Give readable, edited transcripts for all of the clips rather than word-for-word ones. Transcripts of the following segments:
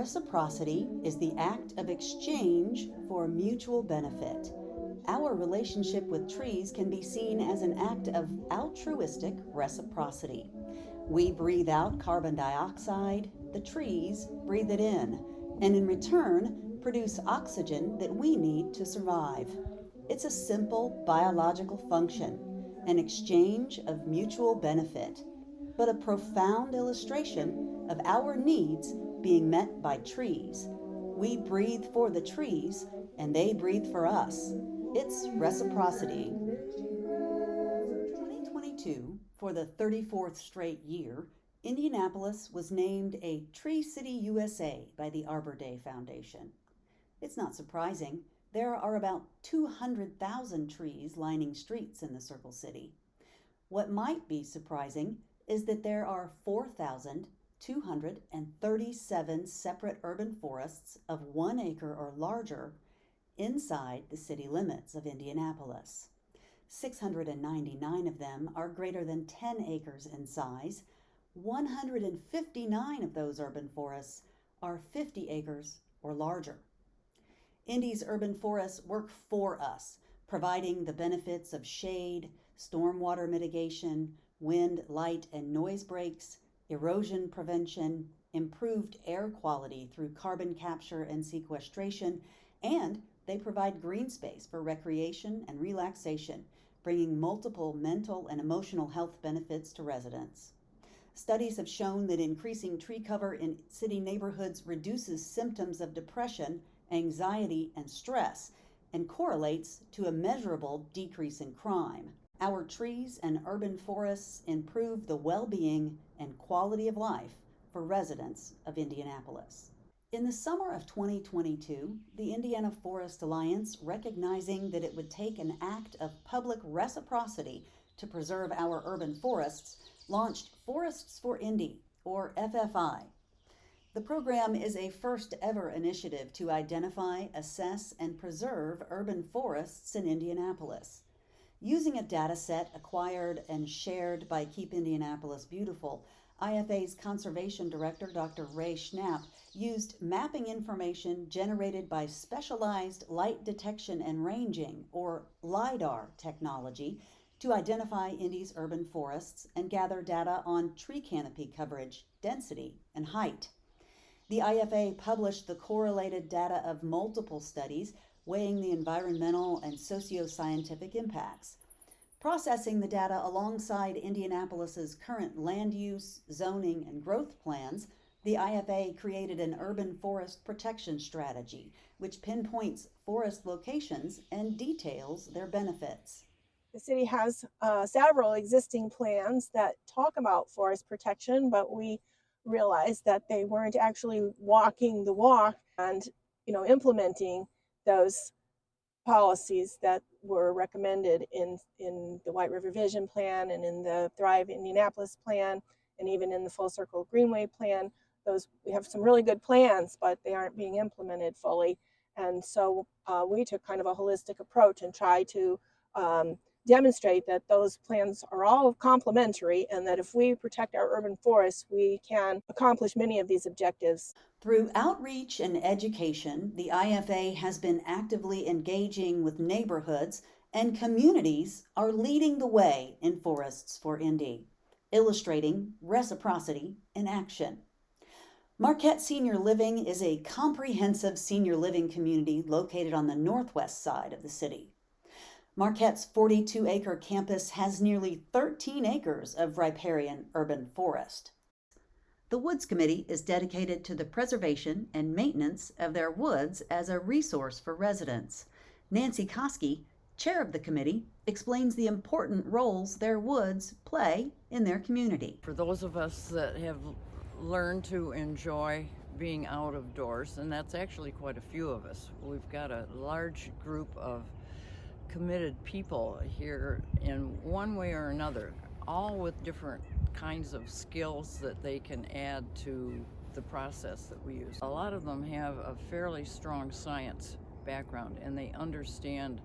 Reciprocity is the act of exchange for mutual benefit. Our relationship with trees can be seen as an act of altruistic reciprocity. We breathe out carbon dioxide, the trees breathe it in return produce oxygen that we need to survive. It's a simple biological function, an exchange of mutual benefit, but a profound illustration of our needs being met by trees. We breathe for the trees, and they breathe for us. It's reciprocity. 2022, for the 34th straight year, Indianapolis was named a Tree City USA by the Arbor Day Foundation. It's not surprising. There are about 200,000 trees lining streets in the Circle City. What might be surprising is that there are 4,237 separate urban forests of 1 acre or larger inside the city limits of Indianapolis. 699 of them are greater than 10 acres in size. 159 of those urban forests are 50 acres or larger. Indy's urban forests work for us, providing the benefits of shade, stormwater mitigation, wind, light, and noise breaks, erosion prevention, improved air quality through carbon capture and sequestration, and they provide green space for recreation and relaxation, bringing multiple mental and emotional health benefits to residents. Studies have shown that increasing tree cover in city neighborhoods reduces symptoms of depression, anxiety, and stress, and correlates to a measurable decrease in crime. Our trees and urban forests improve the well-being and quality of life for residents of Indianapolis. In the summer of 2022, the Indiana Forest Alliance, recognizing that it would take an act of public reciprocity to preserve our urban forests, launched Forests for Indy, or FFI. The program is a first-ever initiative to identify, assess, and preserve urban forests in Indianapolis. Using a data set acquired and shared by Keep Indianapolis Beautiful, IFA's Conservation Director, Dr. Ray Schnapp, used mapping information generated by Specialized Light Detection and Ranging, or LIDAR technology, to identify Indy's urban forests and gather data on tree canopy coverage, density, and height. The IFA published the correlated data of multiple studies weighing the environmental and socio-scientific impacts. Processing the data alongside Indianapolis's current land use, zoning, and growth plans, the IFA created an urban forest protection strategy, which pinpoints forest locations and details their benefits. The city has several existing plans that talk about forest protection, but we realized that they weren't actually walking the walk and, implementing those policies that were recommended in the White River Vision Plan and in the Thrive Indianapolis Plan and even in the Full Circle Greenway Plan. We have some really good plans, but they aren't being implemented fully. And so we took kind of a holistic approach and tried to demonstrate that those plans are all complementary and that if we protect our urban forests, we can accomplish many of these objectives. Through outreach and education, the IFA has been actively engaging with neighborhoods, and communities are leading the way in Forests for Indy, illustrating reciprocity in action. Marquette Senior Living is a comprehensive senior living community located on the northwest side of the city. Marquette's 42-acre campus has nearly 13 acres of riparian urban forest. The Woods Committee is dedicated to the preservation and maintenance of their woods as a resource for residents. Nancy Koski, chair of the committee, explains the important roles their woods play in their community. For those of us that have learned to enjoy being out of doors, and that's actually quite a few of us, we've got a large group of committed people here in one way or another, all with different kinds of skills that they can add to the process that we use. A lot of them have a fairly strong science background and they understand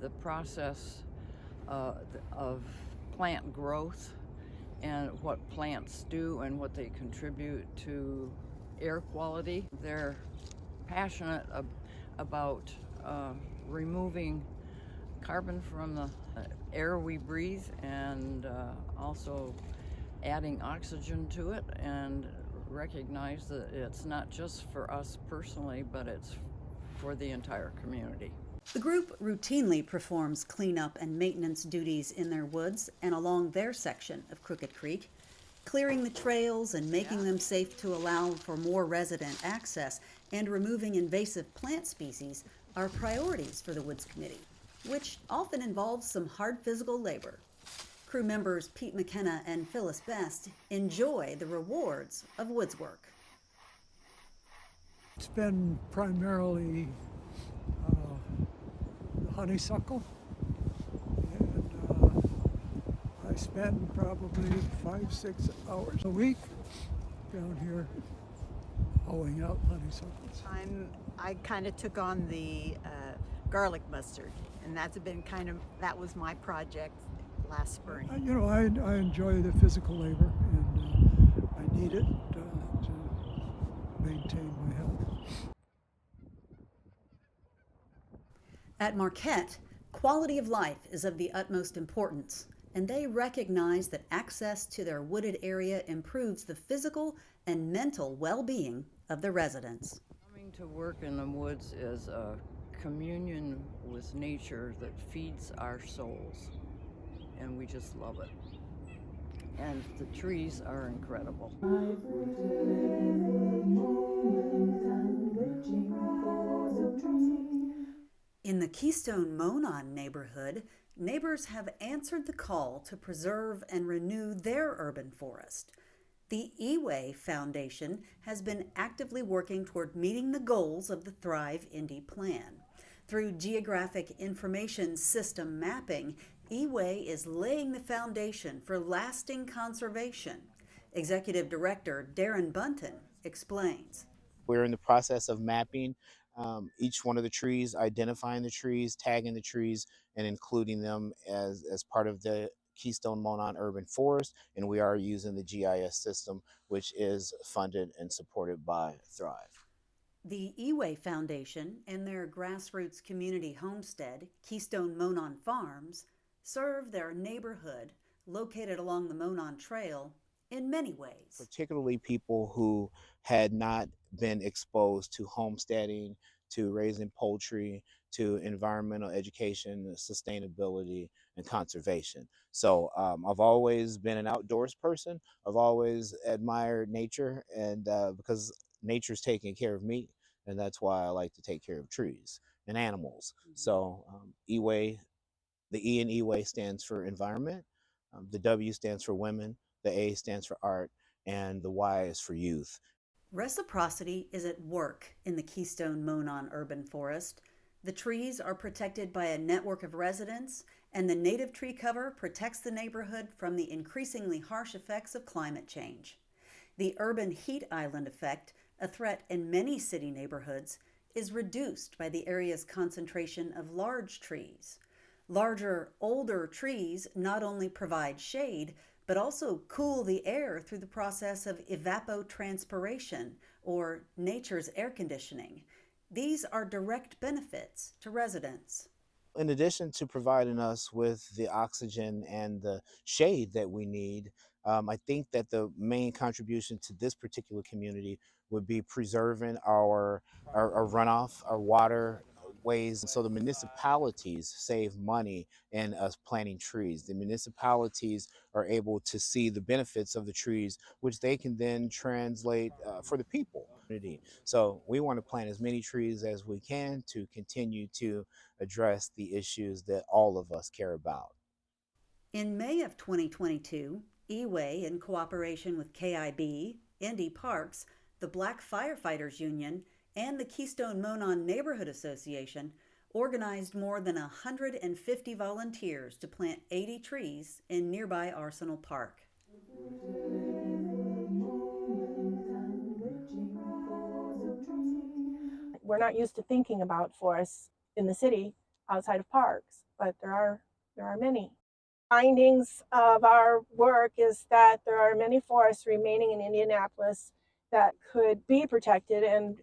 the process of plant growth and what plants do and what they contribute to air quality. They're passionate about removing carbon from the air we breathe, and also adding oxygen to it, and recognize that it's not just for us personally, but it's for the entire community. The group routinely performs cleanup and maintenance duties in their woods and along their section of Crooked Creek. Clearing the trails and making them safe to allow for more resident access and removing invasive plant species are priorities for the Woods Committee, which often involves some hard physical labor. Crew members Pete McKenna and Phyllis Best enjoy the rewards of woods work. It's been primarily honeysuckle, and I spend probably 5-6 hours a week down here hoeing out honeysuckles. I kind of took on the garlic mustard, and that was my project last spring. I enjoy the physical labor, and I need it to maintain my health. At Marquette, quality of life is of the utmost importance, and they recognize that access to their wooded area improves the physical and mental well-being of the residents. Coming to work in the woods is a communion with nature that feeds our souls, and we just love it. And the trees are incredible. In the Keystone Monon neighborhood, neighbors have answered the call to preserve and renew their urban forest. The Eway Foundation has been actively working toward meeting the goals of the Thrive Indy plan. Through geographic information system mapping, Eway is laying the foundation for lasting conservation. Executive Director Darren Bunton explains. We're in the process of mapping each one of the trees, identifying the trees, tagging the trees, and including them as part of the Keystone Monon Urban Forest. And we are using the GIS system, which is funded and supported by Thrive. The Eway Foundation and their grassroots community homestead, Keystone Monon Farms, serve their neighborhood located along the Monon Trail in many ways. Particularly people who had not been exposed to homesteading, to raising poultry, to environmental education, sustainability, and conservation. So I've always been an outdoors person. I've always admired nature, and because nature's taking care of me, and that's why I like to take care of trees and animals. So Eway, the E in Eway stands for environment, the W stands for women, the A stands for art, and the Y is for youth. Reciprocity is at work in the Keystone Monon Urban Forest. The trees are protected by a network of residents, and the native tree cover protects the neighborhood from the increasingly harsh effects of climate change. The urban heat island effect, a threat in many city neighborhoods, is reduced by the area's concentration of large trees. Larger, older trees not only provide shade, but also cool the air through the process of evapotranspiration, or nature's air conditioning. These are direct benefits to residents. In addition to providing us with the oxygen and the shade that we need, I think that the main contribution to this particular community would be preserving our runoff, our water ways. So the municipalities save money in us planting trees. The municipalities are able to see the benefits of the trees, which they can then translate for the people. So we want to plant as many trees as we can to continue to address the issues that all of us care about. In May of 2022, Eway, in cooperation with KIB, Indy Parks, the Black Firefighters Union, and the Keystone Monon Neighborhood Association, organized more than 150 volunteers to plant 80 trees in nearby Arsenal Park. We're not used to thinking about forests in the city outside of parks, but there are many. Findings of our work is that there are many forests remaining in Indianapolis that could be protected and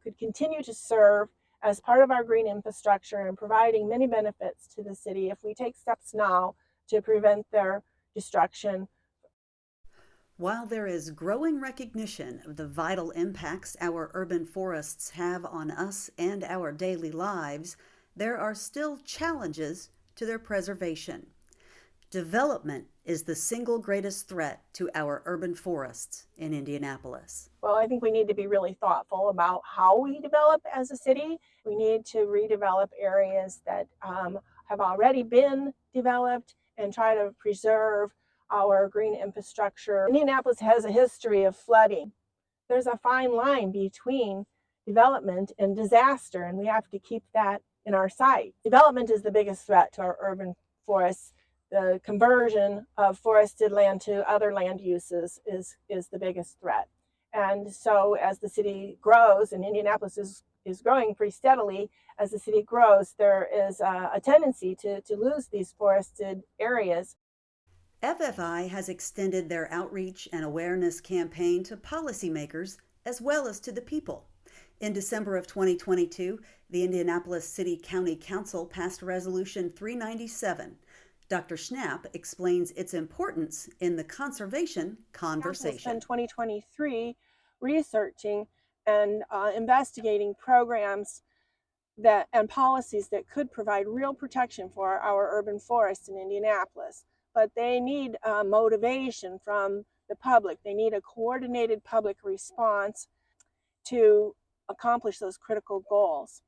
could continue to serve as part of our green infrastructure and providing many benefits to the city if we take steps now to prevent their destruction. While there is growing recognition of the vital impacts our urban forests have on us and our daily lives, there are still challenges to their preservation. Development is the single greatest threat to our urban forests in Indianapolis. Well, I think we need to be really thoughtful about how we develop as a city. We need to redevelop areas that have already been developed and try to preserve our green infrastructure. Indianapolis has a history of flooding. There's a fine line between development and disaster, and we have to keep that in our sight. Development is the biggest threat to our urban forests. The conversion of forested land to other land uses is the biggest threat. And so as the city grows, and Indianapolis is growing pretty steadily, as the city grows, there is a tendency to lose these forested areas. FFI has extended their outreach and awareness campaign to policymakers as well as to the people. In December of 2022, the Indianapolis City County Council passed Resolution 397. Dr. Schnapp explains its importance in the conservation conversation. Spent 2023 researching and investigating programs and policies that could provide real protection for our urban forests in Indianapolis. But they need motivation from the public. They need a coordinated public response to accomplish those critical goals.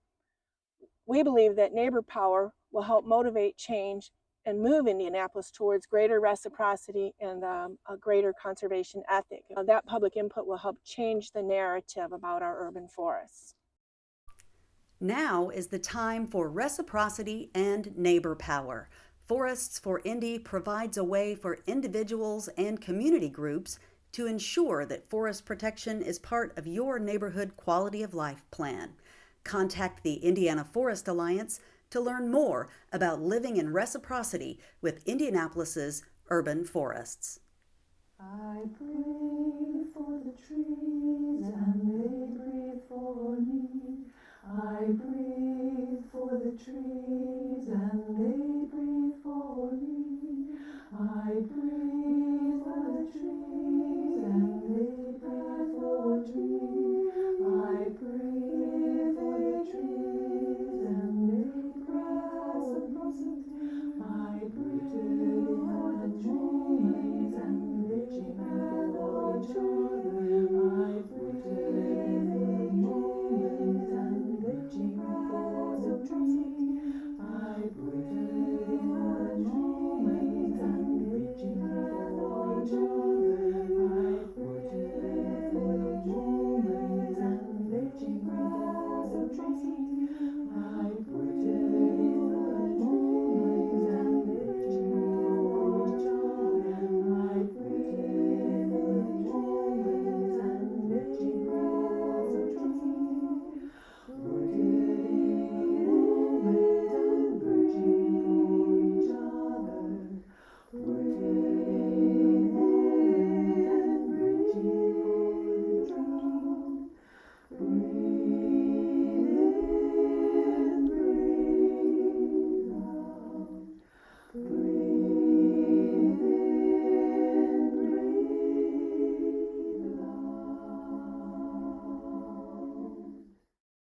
We believe that neighbor power will help motivate change and move Indianapolis towards greater reciprocity and a greater conservation ethic. That public input will help change the narrative about our urban forests. Now is the time for reciprocity and neighbor power. Forests for Indy provides a way for individuals and community groups to ensure that forest protection is part of your neighborhood quality of life plan. Contact the Indiana Forest Alliance to learn more about living in reciprocity with Indianapolis's urban forests. I breathe for the trees and they breathe for me. I breathe